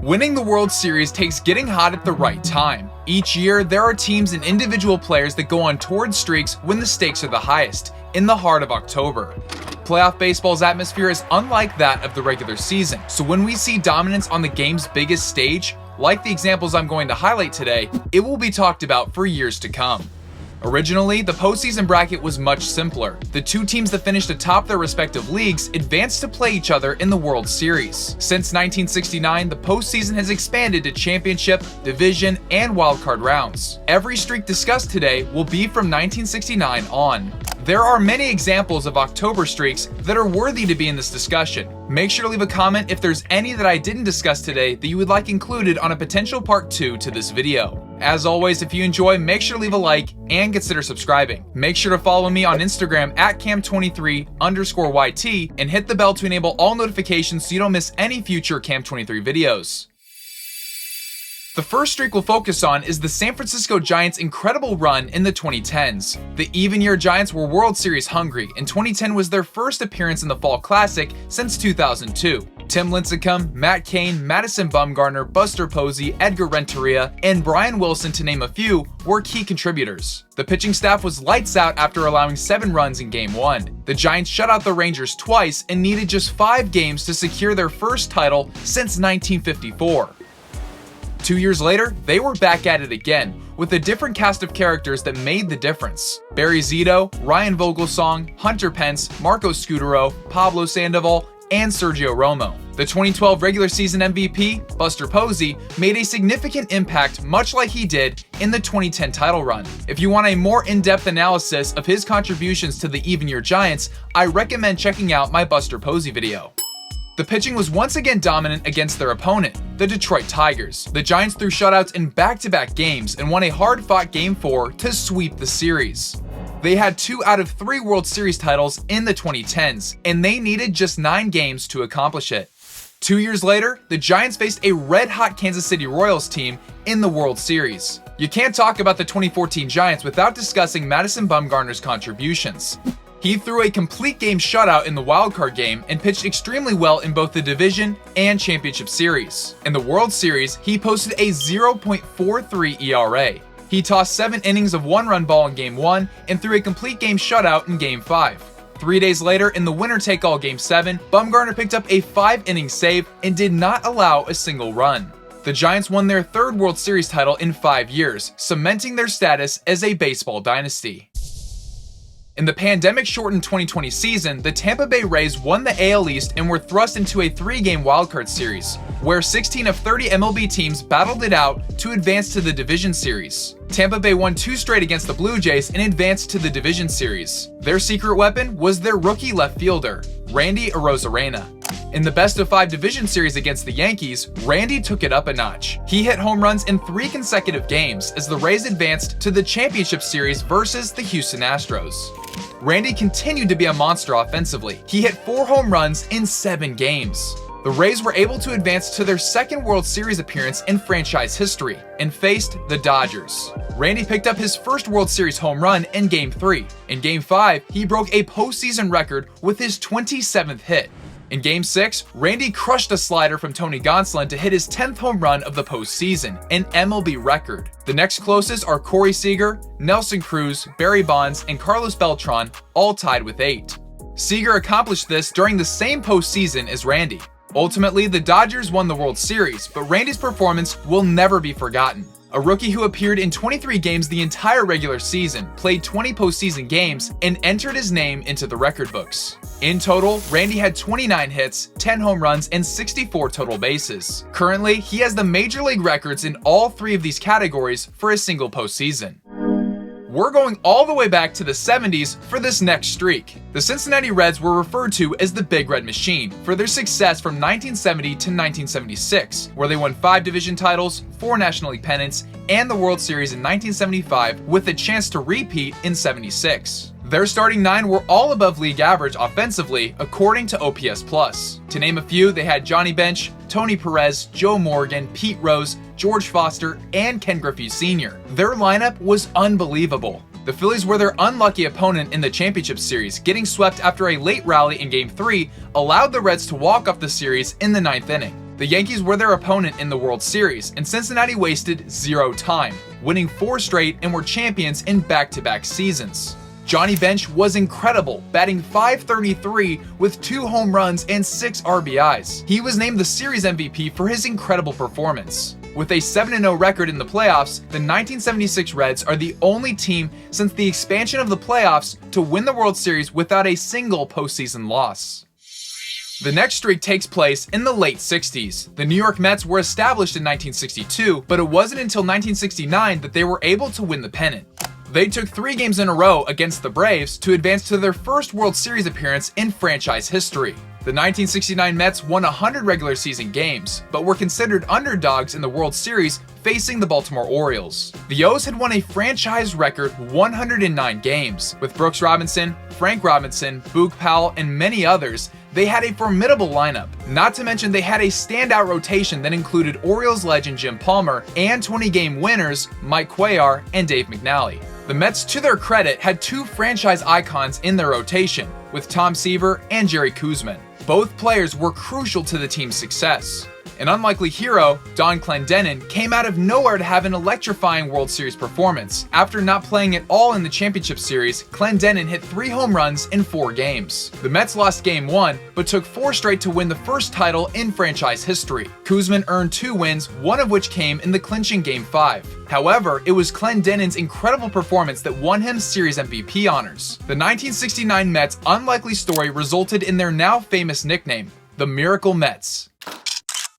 Winning the World Series takes getting hot at the right time. Each year, there are teams and individual players that go on torrid streaks when the stakes are the highest, in the heart of October. Playoff baseball's atmosphere is unlike that of the regular season, so when we see dominance on the game's biggest stage, like the examples I'm going to highlight today, it will be talked about for years to come. Originally, the postseason bracket was much simpler. The two teams that finished atop their respective leagues advanced to play each other in the World Series. Since 1969, the postseason has expanded to championship, division, and wildcard rounds. Every streak discussed today will be from 1969 on. There are many examples of October streaks that are worthy to be in this discussion. Make sure to leave a comment if there's any that I didn't discuss today that you would like included on a potential part 2 to this video. As always, if you enjoy, make sure to leave a like and consider subscribing. Make sure to follow me on Instagram at cam23_YT and hit the bell to enable all notifications so you don't miss any future Cam23 videos. The first streak we'll focus on is the San Francisco Giants' incredible run in the 2010s. The even-year Giants were World Series hungry, and 2010 was their first appearance in the Fall Classic since 2002. Tim Lincecum, Matt Cain, Madison Bumgarner, Buster Posey, Edgar Renteria, and Brian Wilson, to name a few, were key contributors. The pitching staff was lights out after allowing 7 runs in Game 1. The Giants shut out the Rangers twice and needed just 5 games to secure their first title since 1954. 2 years later, they were back at it again, with a different cast of characters that made the difference. Barry Zito, Ryan Vogelsong, Hunter Pence, Marco Scutaro, Pablo Sandoval, and Sergio Romo. The 2012 regular season MVP, Buster Posey, made a significant impact much like he did in the 2010 title run. If you want a more in-depth analysis of his contributions to the even-year Giants, I recommend checking out my Buster Posey video. The pitching was once again dominant against their opponent, the Detroit Tigers. The Giants threw shutouts in back-to-back games and won a hard-fought Game 4 to sweep the series. They had 2 out of 3 World Series titles in the 2010s, and they needed just 9 games to accomplish it. 2 years later, the Giants faced a red-hot Kansas City Royals team in the World Series. You can't talk about the 2014 Giants without discussing Madison Bumgarner's contributions. He threw a complete game shutout in the wildcard game and pitched extremely well in both the division and championship series. In the World Series, he posted a 0.43 ERA. He tossed 7 innings of 1-run ball in Game 1 and threw a complete game shutout in Game 5. 3 days later, in the winner-take-all Game 7, Bumgarner picked up a 5-inning save and did not allow a single run. The Giants won their 3rd World Series title in 5 years, cementing their status as a baseball dynasty. In the pandemic-shortened 2020 season, the Tampa Bay Rays won the AL East and were thrust into a 3-game wildcard series, where 16 of 30 MLB teams battled it out to advance to the division series. Tampa Bay won 2 straight against the Blue Jays and advanced to the division series. Their secret weapon was their rookie left fielder, Randy Arozarena. In the best-of-5 division series against the Yankees, Randy took it up a notch. He hit home runs in 3 consecutive games as the Rays advanced to the championship series versus the Houston Astros. Randy continued to be a monster offensively. He hit 4 home runs in 7 games. The Rays were able to advance to their 2nd World Series appearance in franchise history and faced the Dodgers. Randy picked up his first World Series home run in Game 3. In Game 5, he broke a postseason record with his 27th hit. In Game 6, Randy crushed a slider from Tony Gonsolin to hit his 10th home run of the postseason, an MLB record. The next closest are Corey Seager, Nelson Cruz, Barry Bonds, and Carlos Beltran, all tied with 8. Seager accomplished this during the same postseason as Randy. Ultimately, the Dodgers won the World Series, but Randy's performance will never be forgotten. A rookie who appeared in 23 games the entire regular season, played 20 postseason games, and entered his name into the record books. In total, Randy had 29 hits, 10 home runs, and 64 total bases. Currently, he has the major league records in all 3 of these categories for a single postseason. We're going all the way back to the 70s for this next streak. The Cincinnati Reds were referred to as the Big Red Machine for their success from 1970 to 1976, where they won 5 division titles, 4 National League pennants, and the World Series in 1975 with a chance to repeat in 76. Their starting 9 were all above league average offensively, according to OPS+. To name a few, they had Johnny Bench, Tony Perez, Joe Morgan, Pete Rose, George Foster, and Ken Griffey Sr. Their lineup was unbelievable. The Phillies were their unlucky opponent in the championship series, getting swept after a late rally in Game 3 allowed the Reds to walk off the series in the 9th inning. The Yankees were their opponent in the World Series, and Cincinnati wasted 0 time, winning 4 straight and were champions in back-to-back seasons. Johnny Bench was incredible, batting .533 with 2 home runs and 6 RBIs. He was named the series MVP for his incredible performance. With a 7-0 record in the playoffs, the 1976 Reds are the only team since the expansion of the playoffs to win the World Series without a single postseason loss. The next streak takes place in the late 60s. The New York Mets were established in 1962, but it wasn't until 1969 that they were able to win the pennant. They took 3 games in a row against the Braves to advance to their first World Series appearance in franchise history. The 1969 Mets won 100 regular season games, but were considered underdogs in the World Series facing the Baltimore Orioles. The O's had won a franchise record 109 games. With Brooks Robinson, Frank Robinson, Boog Powell, and many others, they had a formidable lineup. Not to mention they had a standout rotation that included Orioles legend Jim Palmer and 20-game winners Mike Cuellar and Dave McNally. The Mets, to their credit, had 2 franchise icons in their rotation, with Tom Seaver and Jerry Koosman. Both players were crucial to the team's success. An unlikely hero, Don Clendenin, came out of nowhere to have an electrifying World Series performance. After not playing at all in the championship series, Clendenin hit 3 home runs in 4 games. The Mets lost Game 1, but took 4 straight to win the first title in franchise history. Koosman earned 2 wins, one of which came in the clinching Game 5. However, it was Clendenin's incredible performance that won him Series MVP honors. The 1969 Mets' unlikely story resulted in their now famous nickname, the Miracle Mets.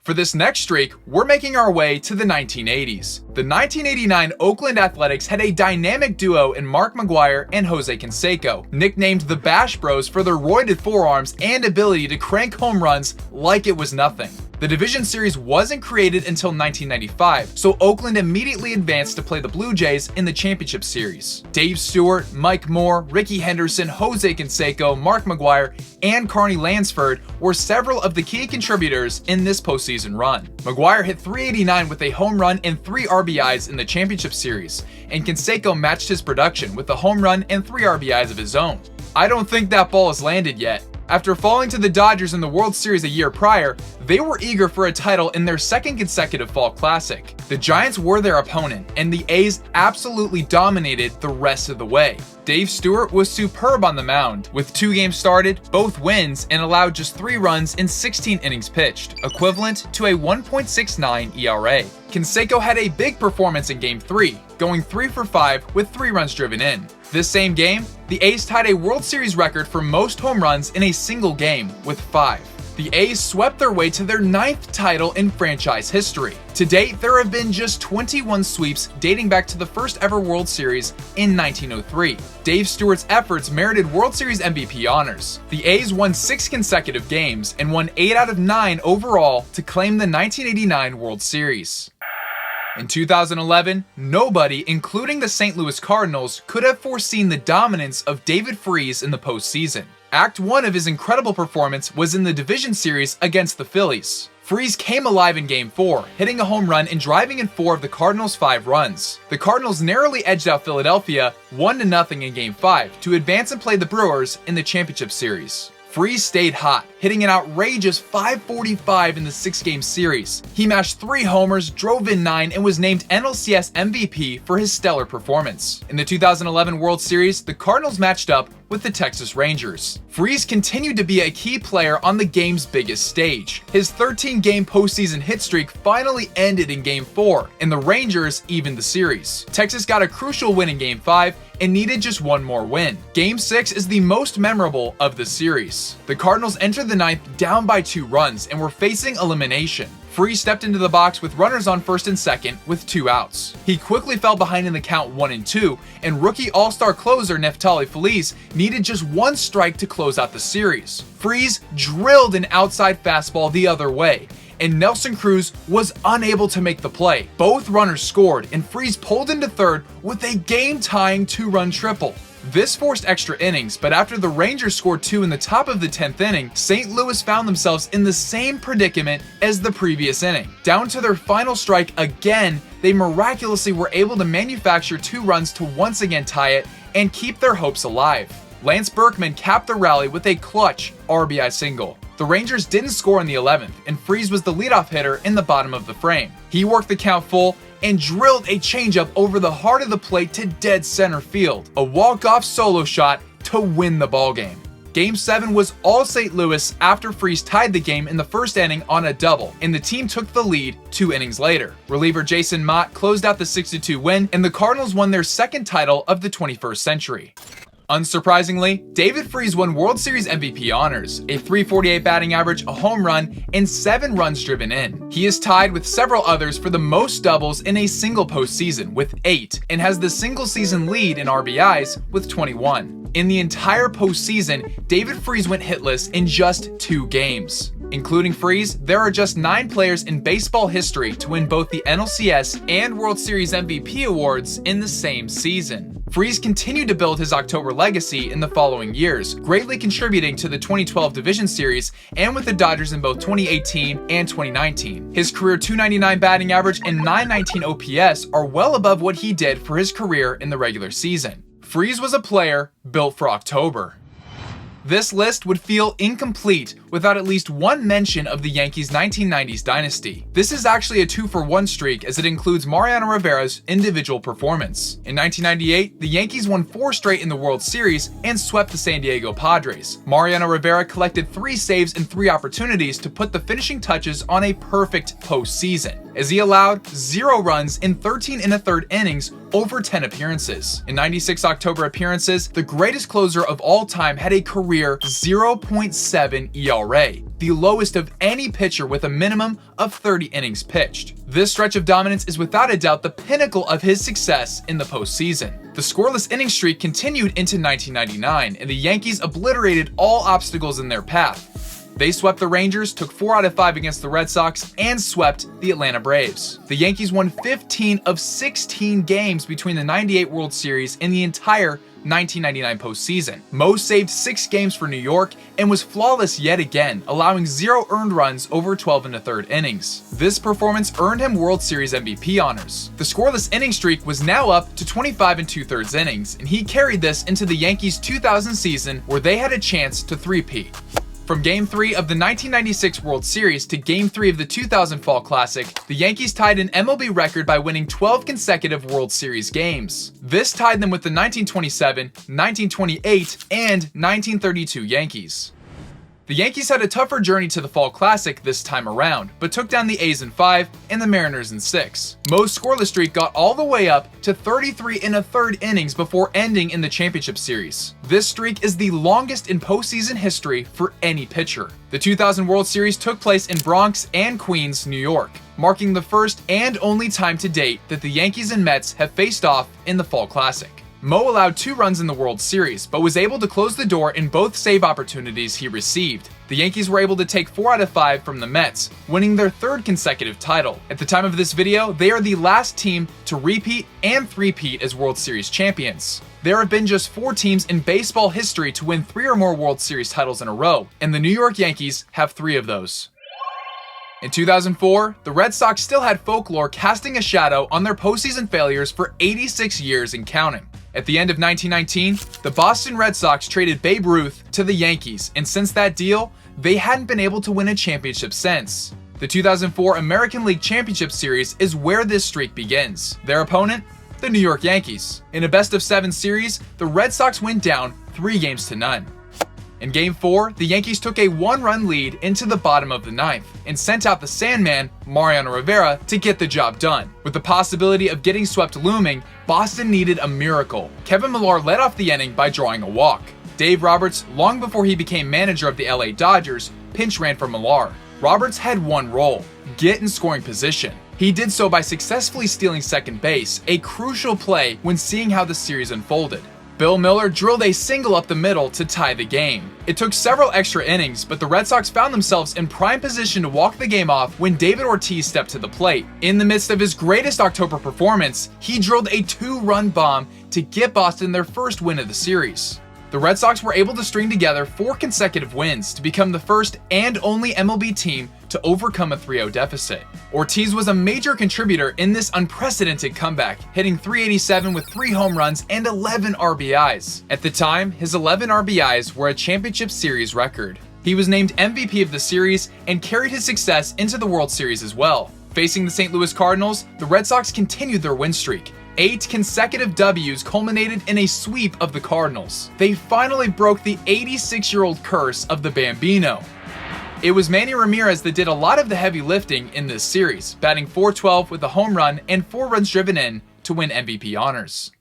For this next streak, we're making our way to the 1980s. The 1989 Oakland Athletics had a dynamic duo in Mark McGwire and Jose Canseco, nicknamed the Bash Bros for their roided forearms and ability to crank home runs like it was nothing. The division series wasn't created until 1995, so Oakland immediately advanced to play the Blue Jays in the championship series. Dave Stewart, Mike Moore, Rickey Henderson, Jose Canseco, Mark McGwire, and Carney Lansford were several of the key contributors in this postseason run. McGwire hit .389 with a home run and 3 RBIs in the championship series, and Canseco matched his production with a home run and 3 RBIs of his own. I don't think that ball has landed yet. After falling to the Dodgers in the World Series a year prior, they were eager for a title in their second consecutive Fall Classic. The Giants were their opponent, and the A's absolutely dominated the rest of the way. Dave Stewart was superb on the mound, with 2 games started, both wins, and allowed just 3 runs in 16 innings pitched, equivalent to a 1.69 ERA. Canseco had a big performance in Game 3, going 3 for 5 with 3 runs driven in. This same game, the A's tied a World Series record for most home runs in a single game with 5. The A's swept their way to their 9th title in franchise history. To date, there have been just 21 sweeps dating back to the first ever World Series in 1903. Dave Stewart's efforts merited World Series MVP honors. The A's won 6 consecutive games and won 8 out of 9 overall to claim the 1989 World Series. In 2011, nobody, including the St. Louis Cardinals, could have foreseen the dominance of David Freese in the postseason. Act 1 of his incredible performance was in the division series against the Phillies. Freese came alive in Game 4, hitting a home run and driving in 4 of the Cardinals' 5 runs. The Cardinals narrowly edged out Philadelphia 1-0 in Game 5 to advance and play the Brewers in the championship series. Freese stayed hot, hitting an outrageous .545 in the 6-game series. He mashed 3 homers, drove in 9, and was named NLCS MVP for his stellar performance. In the 2011 World Series, the Cardinals matched up with the Texas Rangers. Freese continued to be a key player on the game's biggest stage. His 13-game postseason hit streak finally ended in Game 4, and the Rangers evened the series. Texas got a crucial win in Game 5 and needed just 1 more win. Game 6 is the most memorable of the series. The Cardinals entered the 9th down by 2 runs and were facing elimination. Freese stepped into the box with runners on first and second with 2 outs. He quickly fell behind in the count 1-2, and rookie all-star closer Neftali Feliz needed just 1 strike to close out the series. Freese drilled an outside fastball the other way, and Nelson Cruz was unable to make the play. Both runners scored, and Freese pulled into third with a game-tying 2-run triple. This forced extra innings, but after the Rangers scored 2 in the top of the 10th inning, St. Louis found themselves in the same predicament as the previous inning. Down to their final strike again, they miraculously were able to manufacture 2 runs to once again tie it and keep their hopes alive. Lance Berkman capped the rally with a clutch RBI single. The Rangers didn't score in the 11th, and Freese was the leadoff hitter in the bottom of the frame. He worked the count full and drilled a changeup over the heart of the plate to dead center field, a walk-off solo shot to win the ballgame. Game 7 was all St. Louis after Freese tied the game in the first inning on a double, and the team took the lead 2 innings later. Reliever Jason Mott closed out the 6-2 win, and the Cardinals won their second title of the 21st century. Unsurprisingly, David Freese won World Series MVP honors, a .348 batting average, a home run, and 7 runs driven in. He is tied with several others for the most doubles in a single postseason with 8, and has the single season lead in RBIs with 21. In the entire postseason, David Freese went hitless in just 2 games. Including Freese, there are just 9 players in baseball history to win both the NLCS and World Series MVP awards in the same season. Freese continued to build his October legacy in the following years, greatly contributing to the 2012 Division Series and with the Dodgers in both 2018 and 2019. His career .299 batting average and .919 OPS are well above what he did for his career in the regular season. Freese was a player built for October. This list would feel incomplete without at least one mention of the Yankees' 1990s dynasty. This is actually a 2-for-1 streak as it includes Mariano Rivera's individual performance. In 1998, the Yankees won 4 straight in the World Series and swept the San Diego Padres. Mariano Rivera collected 3 saves and 3 opportunities to put the finishing touches on a perfect postseason, as he allowed 0 runs in 13 1/3 innings over 10 appearances. In 96 October appearances, the greatest closer of all time had a career 0.7 ERA, the lowest of any pitcher with a minimum of 30 innings pitched. This stretch of dominance is without a doubt the pinnacle of his success in the postseason. The scoreless inning streak continued into 1999, and the Yankees obliterated all obstacles in their path. They swept the Rangers, took 4 out of 5 against the Red Sox, and swept the Atlanta Braves. The Yankees won 15 of 16 games between the 98 World Series and the entire 1999 postseason. Mo saved 6 games for New York and was flawless yet again, allowing 0 earned runs over 12 1/3 innings. This performance earned him World Series MVP honors. The scoreless inning streak was now up to 25 2/3 innings, and he carried this into the Yankees' 2000 season where they had a chance to three-peat. From Game 3 of the 1996 World Series to Game 3 of the 2000 Fall Classic, the Yankees tied an MLB record by winning 12 consecutive World Series games. This tied them with the 1927, 1928, and 1932 Yankees. The Yankees had a tougher journey to the Fall Classic this time around, but took down the A's in 5 and the Mariners in 6. Mo's scoreless streak got all the way up to 33 1/3 innings before ending in the championship series. This streak is the longest in postseason history for any pitcher. The 2000 World Series took place in Bronx and Queens, New York, marking the first and only time to date that the Yankees and Mets have faced off in the Fall Classic. Mo allowed 2 runs in the World Series, but was able to close the door in both save opportunities he received. The Yankees were able to take 4 out of 5 from the Mets, winning their 3rd consecutive title. At the time of this video, they are the last team to repeat and three-peat as World Series champions. There have been just 4 teams in baseball history to win 3 or more World Series titles in a row, and the New York Yankees have 3 of those. In 2004, the Red Sox still had folklore casting a shadow on their postseason failures for 86 years and counting. At the end of 1919, the Boston Red Sox traded Babe Ruth to the Yankees, and since that deal, they hadn't been able to win a championship since. The 2004 American League Championship Series is where this streak begins. Their opponent? The New York Yankees. In a best-of-7 series, the Red Sox went down 3-0. In Game 4, the Yankees took a 1-run lead into the bottom of the 9th and sent out the Sandman, Mariano Rivera, to get the job done. With the possibility of getting swept looming, Boston needed a miracle. Kevin Millar led off the inning by drawing a walk. Dave Roberts, long before he became manager of the LA Dodgers, pinch ran for Millar. Roberts had one role: get in scoring position. He did so by successfully stealing second base, a crucial play when seeing how the series unfolded. Bill Miller drilled a single up the middle to tie the game. It took several extra innings, but the Red Sox found themselves in prime position to walk the game off when David Ortiz stepped to the plate. In the midst of his greatest October performance, he drilled a 2-run bomb to get Boston their first win of the series. the Red Sox were able to string together 4 consecutive wins to become the first and only MLB team to overcome a 3-0 deficit. Ortiz was a major contributor in this unprecedented comeback, hitting .387 with 3 home runs and 11 RBIs. At the time, his 11 RBIs were a championship series record. He was named MVP of the series and carried his success into the World Series as well. Facing the St. Louis Cardinals, the Red Sox continued their win streak. 8 consecutive W's culminated in a sweep of the Cardinals. They finally broke the 86-year-old curse of the Bambino. It was Manny Ramirez that did a lot of the heavy lifting in this series, batting .412 with a home run and 4 runs driven in to win MVP honors.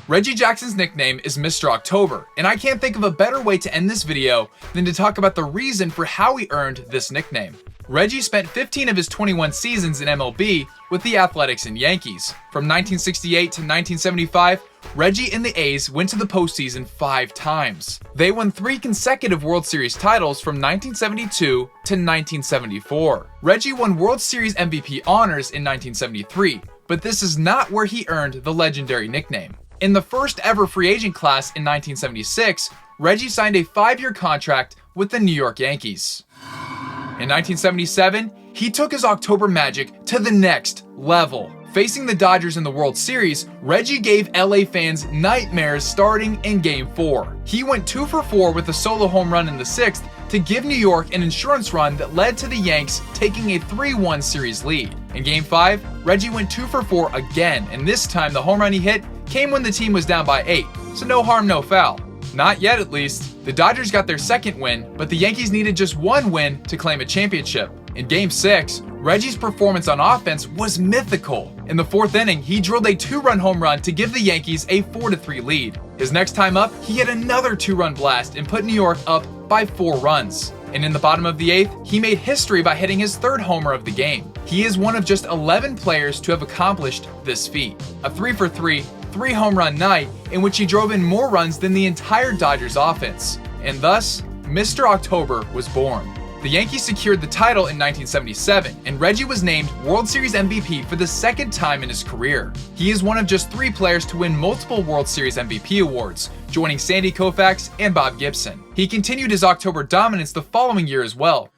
Reggie Jackson's nickname is Mr. October, and I can't think of a better way to end this video than to talk about the reason for how he earned this nickname. Reggie spent 15 of his 21 seasons in MLB with the Athletics and Yankees. From 1968 to 1975, Reggie and the A's went to the postseason 5 times. They won 3 consecutive World Series titles from 1972 to 1974. Reggie won World Series MVP honors in 1973, but this is not where he earned the legendary nickname. In the first ever free agent class in 1976, Reggie signed a 5-year contract with the New York Yankees. In 1977, he took his October magic to the next level. Facing the Dodgers in the World Series, Reggie gave LA fans nightmares starting in Game 4. He went 2 for 4 with a solo home run in the 6th to give New York an insurance run that led to the Yanks taking a 3-1 series lead. In Game 5, Reggie went 2 for 4 again, and this time the home run he hit came when the team was down by 8, so no harm, no foul. Not yet, at least. The Dodgers got their second win, but the Yankees needed just 1 win to claim a championship. In Game 6, Reggie's performance on offense was mythical. In the 4th inning, he drilled a 2-run home run to give the Yankees a 4-3 lead. His next time up, he hit another 2-run blast and put New York up by 4 runs. And in the bottom of the 8th, he made history by hitting his 3rd homer of the game. He is one of just 11 players to have accomplished this feat. A 3-for-3, 3-home run night in which he drove in more runs than the entire Dodgers offense. And thus, Mr. October was born. The Yankees secured the title in 1977, and Reggie was named World Series MVP for the 2nd time in his career. He is one of just 3 players to win multiple World Series MVP awards, joining Sandy Koufax and Bob Gibson. He continued his October dominance the following year as well.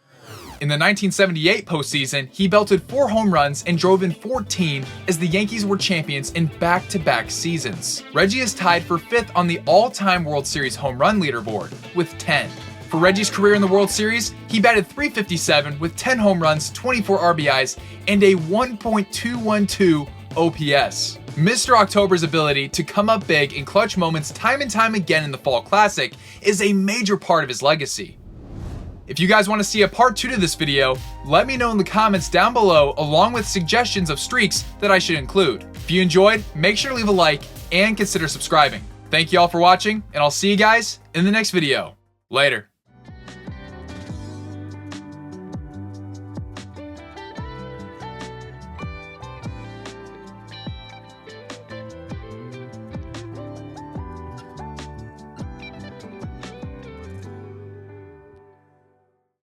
In the 1978 postseason, he belted 4 home runs and drove in 14 as the Yankees were champions in back-to-back seasons. Reggie is tied for 5th on the all-time World Series home run leaderboard with 10. For Reggie's career in the World Series, he batted .357 with 10 home runs, 24 RBIs, and a 1.212 OPS. Mr. October's ability to come up big in clutch moments time and time again in the Fall Classic is a major part of his legacy. If you guys want to see a part 2 to this video, let me know in the comments down below along with suggestions of streaks that I should include. If you enjoyed, make sure to leave a like and consider subscribing. Thank you all for watching, and I'll see you guys in the next video. Later.